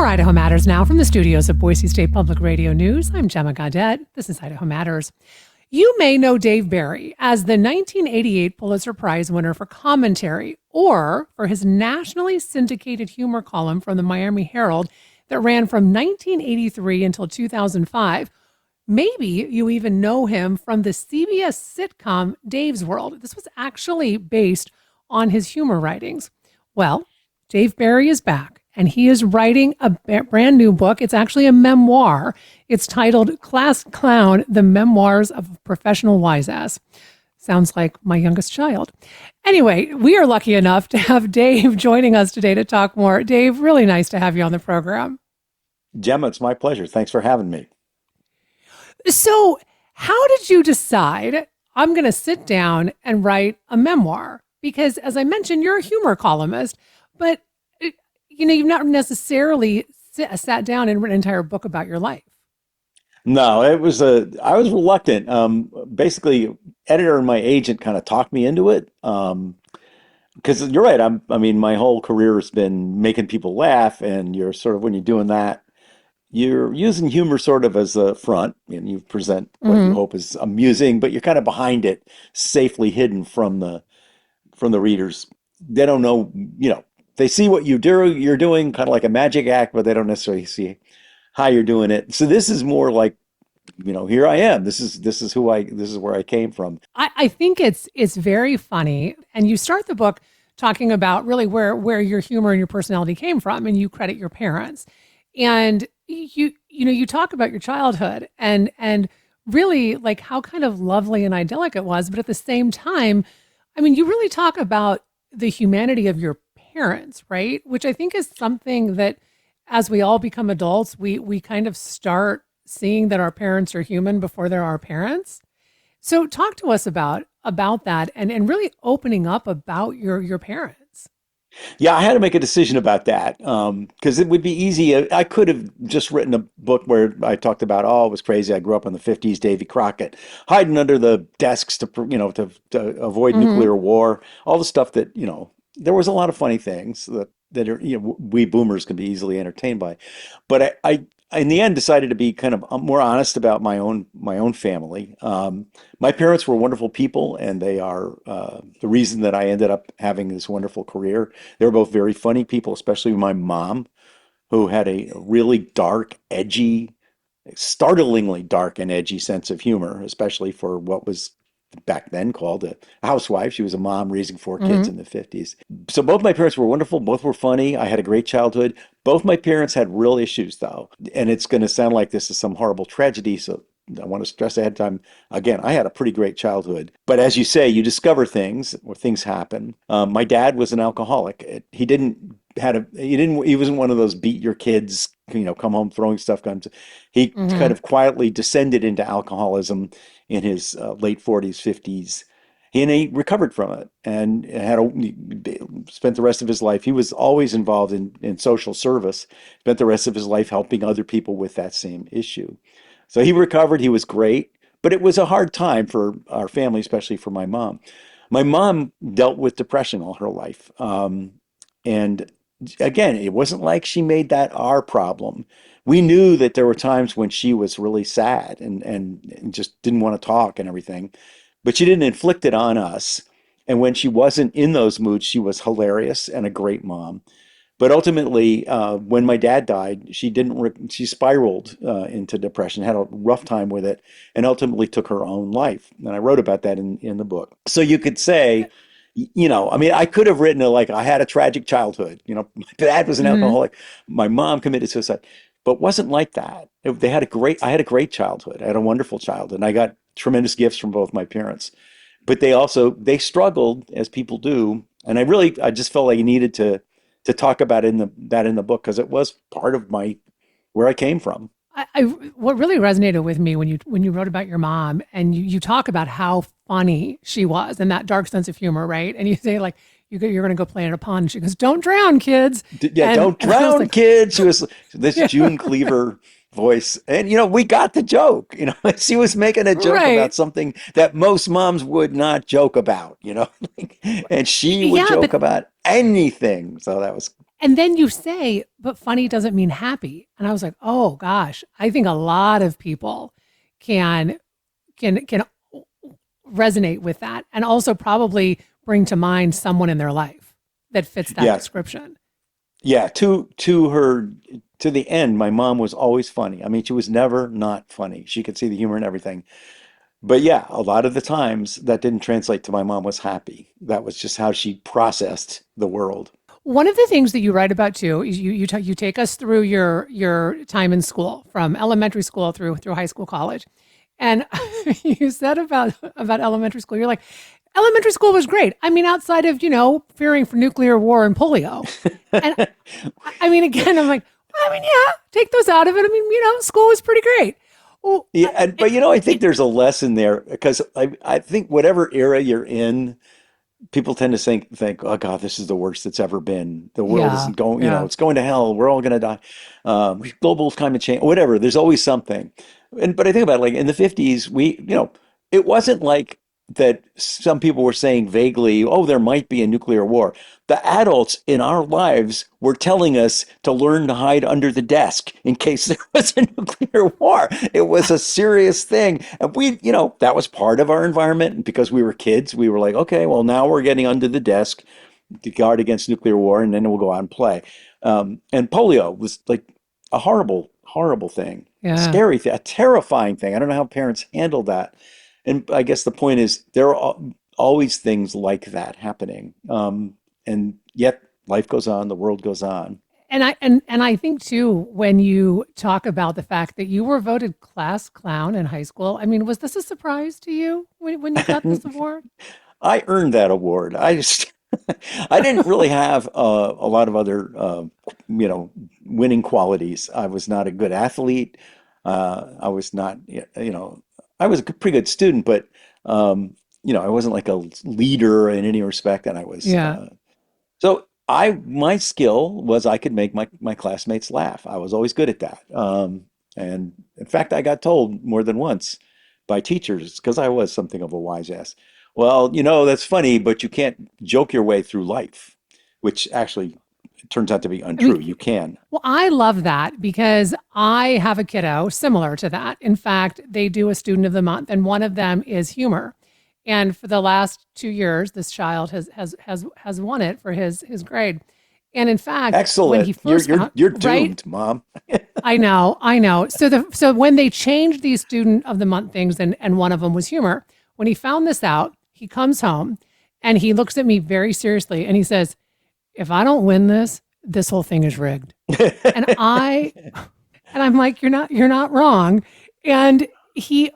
For Idaho Matters Now, from the studios of Boise State Public Radio News, I'm Gemma Gaudet. This is Idaho Matters. You may know Dave Barry as the 1988 Pulitzer Prize winner for commentary, or for his nationally syndicated humor column from the Miami Herald that ran from 1983 until 2005. Maybe you even know him from the CBS sitcom Dave's World. This was actually based on his humor writings. Well, Dave Barry is back, and he is writing a brand new book. It's actually a memoir. It's titled Class Clown, The Memoirs of a Professional Wise-Ass. Sounds like my youngest child. Anyway, we are lucky enough to have Dave joining us today to talk more. Dave, really nice to have you on the program. Gemma, it's my pleasure. Thanks for having me. So how did you decide I'm going to sit down and write a memoir? Because as I mentioned, you're a humor columnist, but you've not necessarily sat down and written an entire book about your life. No, I was reluctant. Basically, editor and my agent kind of talked me into it. Because you're right. My whole career has been making people laugh, and you're sort of, when you're doing that, you're using humor sort of as a front, and you present what you hope is amusing, but you're kind of behind it, safely hidden from the readers. They don't know, they see what you're doing, kind of like a magic act, but they don't necessarily see how you're doing it. So this is more like, here I am. This is where I came from. I think it's very funny. And you start the book talking about really where your humor and your personality came from, and you credit your parents. And you talk about your childhood and really like how kind of lovely and idyllic it was. But at the same time, you really talk about the humanity of your parents, right? Which I think is something that as we all become adults, we kind of start seeing that our parents are human before they're our parents. So talk to us about that and really opening up about your parents. Yeah, I had to make a decision about that because it would be easy. I could have just written a book where I talked about, it was crazy. I grew up in the 50s, Davy Crockett, hiding under the desks to avoid nuclear war, all the stuff that, there was a lot of funny things that are, we boomers can be easily entertained by. But I in the end decided to be kind of more honest about my own family. My parents were wonderful people, and they are the reason that I ended up having this wonderful career. They were both very funny people, especially my mom, who had a really dark, edgy, startlingly dark and edgy sense of humor, especially for what was back then called a housewife. She was a mom raising four kids in the 50s. So both my parents were wonderful. Both were funny. I had a great childhood. Both my parents had real issues, though. And it's going to sound like this is some horrible tragedy. So I want to stress ahead of time, again, I had a pretty great childhood. But as you say, you discover things or things happen. My dad was an alcoholic. He wasn't one of those beat your kids, come home throwing stuff guns. He kind of quietly descended into alcoholism in his late 40s, 50s. He recovered from it and spent the rest of his life. He was always involved in social service, spent the rest of his life helping other people with that same issue. So he recovered. He was great, but it was a hard time for our family, especially for my mom. My mom dealt with depression all her life. And again, it wasn't like she made that our problem. We knew that there were times when she was really sad and just didn't want to talk and everything, but she didn't inflict it on us. And when she wasn't in those moods, she was hilarious and a great mom. But ultimately, when my dad died, she spiraled into depression, had a rough time with it, and ultimately took her own life. And I wrote about that in the book. So you could say, I could have written I had a tragic childhood. My dad was an alcoholic. My mom committed suicide, but it wasn't like that. I had a great childhood. I had a wonderful childhood, and I got tremendous gifts from both my parents. But they struggled, as people do. And I just felt like I needed to talk about that in the book, because it was part of where I came from. What really resonated with me when you wrote about your mom, and you talk about how funny she was and that dark sense of humor, right? And you say you're going to go play in a pond. She goes, "Don't drown, kids." Don't drown, kids. She was this June Cleaver voice, and we got the joke. She was making a joke about something that most moms would not joke about. And she would joke about anything. So that was And then you say, but funny doesn't mean happy. And I was like, oh gosh, I think a lot of people can can resonate with that and also probably bring to mind someone in their life that fits that Yeah, description. yeah. To the end, my mom was always funny. I mean, she was never not funny. She could see the humor in everything. But yeah, a lot of the times that didn't translate to my mom was happy. That was just how she processed the world. One of the things that you write about too is you take us through your time in school from elementary school through high school, college, and you said about elementary school, you're like, elementary school was great. I mean, outside of fearing for nuclear war and polio, and I mean, again, I'm like, well, I mean, yeah, take those out of it. I mean, school was pretty great. Well, Yeah, but I think it there's a lesson there because I think whatever era you're in, people tend to think, oh God, this is the worst it's ever been. The world yeah, isn't going, yeah, it's going to hell. We're all going to die. Global climate change, whatever. There's always something. But I think about it, like in the 50s, it wasn't like that some people were saying vaguely, oh, there might be a nuclear war. The adults in our lives were telling us to learn to hide under the desk in case there was a nuclear war. It was a serious thing. And that was part of our environment. And because we were kids, we were like, okay, well, now we're getting under the desk to guard against nuclear war, and then we'll go out and play. And polio was like a horrible, horrible thing, a yeah. scary thing, a terrifying thing. I don't know how parents handle that. And I guess the point is there are always things like that happening. And yet life goes on, the world goes on. And I think too, when you talk about the fact that you were voted class clown in high school, I mean, was this a surprise to you when you got this award? I earned that award. I didn't really have a lot of other, you know, winning qualities. I was not a good athlete. I was not, I was a pretty good student, but, I wasn't like a leader in any respect. And Yeah. my skill was I could make my classmates laugh. I was always good at that. And in fact, I got told more than once by teachers because I was something of a wise ass. Well, that's funny, but you can't joke your way through life, which actually turns out to be I mean, untrue. You can. well, I love that because I have a kiddo similar to that. In fact, they do a student of the month, and one of them is humor. And for the last 2 years, this child has won it for his grade. And in fact, when he Excellent. You're first you're found you're right, doomed, Mom. I know. So when they changed these student of the month things, and one of them was humor, when he found this out, he comes home and he looks at me very seriously and he says, "If I don't win this, this whole thing is rigged." And I'm like, you're not wrong. And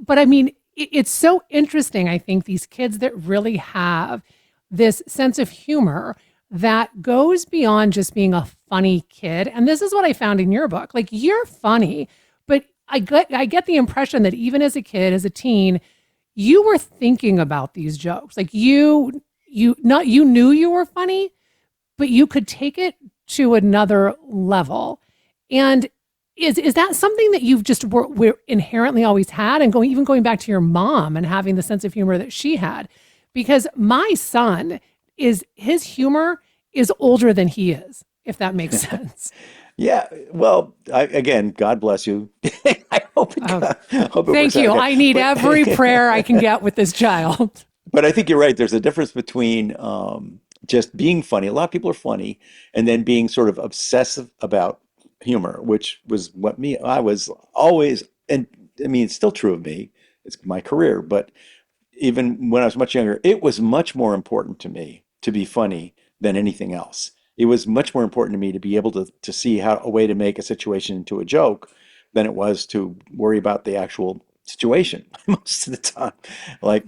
but I mean, it's so interesting. I think these kids that really have this sense of humor that goes beyond just being a funny kid. And this is what I found in your book. Like, you're funny, but I get the impression that even as a kid, as a teen, you were thinking about these jokes. Like, you knew you were funny, but you could take it to another level. And is that something that you've just were inherently always had, and going back to your mom and having the sense of humor that she had? Because my son, is his humor is older than he is, if that makes sense. Yeah. Well, again, God bless you. Oh, I hope it thank works out you. okay. I need But every prayer I can get with this child. But I think you're right. There's a difference between just being funny. A lot of people are funny, and then being sort of obsessive about humor, which was what I was always, and I mean, it's still true of me. It's my career, but even when I was much younger, it was much more important to me to be funny than anything else. It was much more important to me to be able to see how a way to make a situation into a joke than it was to worry about the actual situation most of the time. Like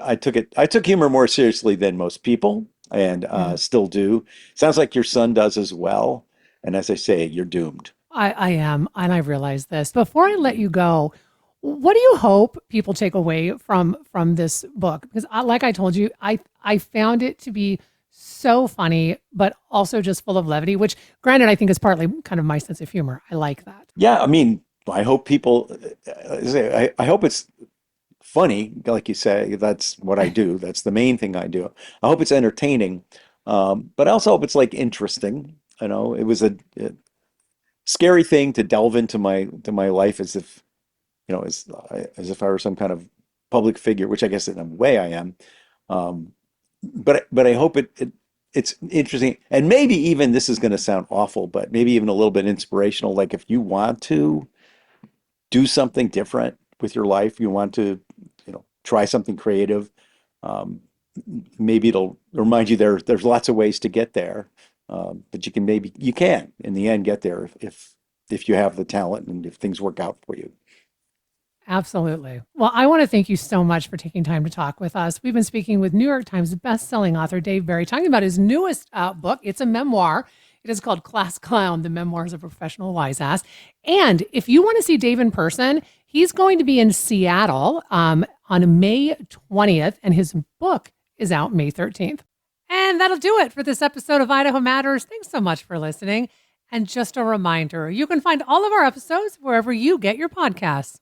I took humor more seriously than most people, and Yeah. still do. Sounds like your son does as well. And as I say, you're doomed. I am, and I realize this. Before I let you go, what do you hope people take away from this book? Because like I told you, I found it to be so funny, but also just full of levity. Which, granted, I think is partly kind of my sense of humor. I like that. Yeah, I mean, I hope people, I hope it's funny, like you say, that's what I do. That's the main thing I do. I hope it's entertaining, but I also hope it's like interesting. You know, it was a scary thing to delve into my life as if, you know, as if I were some kind of public figure, which I guess in a way I am. Um, but I hope it's interesting, and maybe even this is going to sound awful, but maybe even a little bit inspirational. Like if you want to do something different with your life, you want to, you know, try something creative. Um, Maybe it'll remind you there's lots of ways to get there, but you can in the end get there if you have the talent and if things work out for you. Absolutely. Well, I want to thank you so much for taking time to talk with us. We've been speaking with New York Times best-selling author Dave Barry, talking about his newest book. It's a memoir. It is called Class Clown: The Memoirs of a Professional Wise Ass. And if you want to see Dave in person, he's going to be in Seattle on May 20th, and his book is out May 13th. And that'll do it for this episode of Idaho Matters. Thanks so much for listening. And just a reminder, you can find all of our episodes wherever you get your podcasts.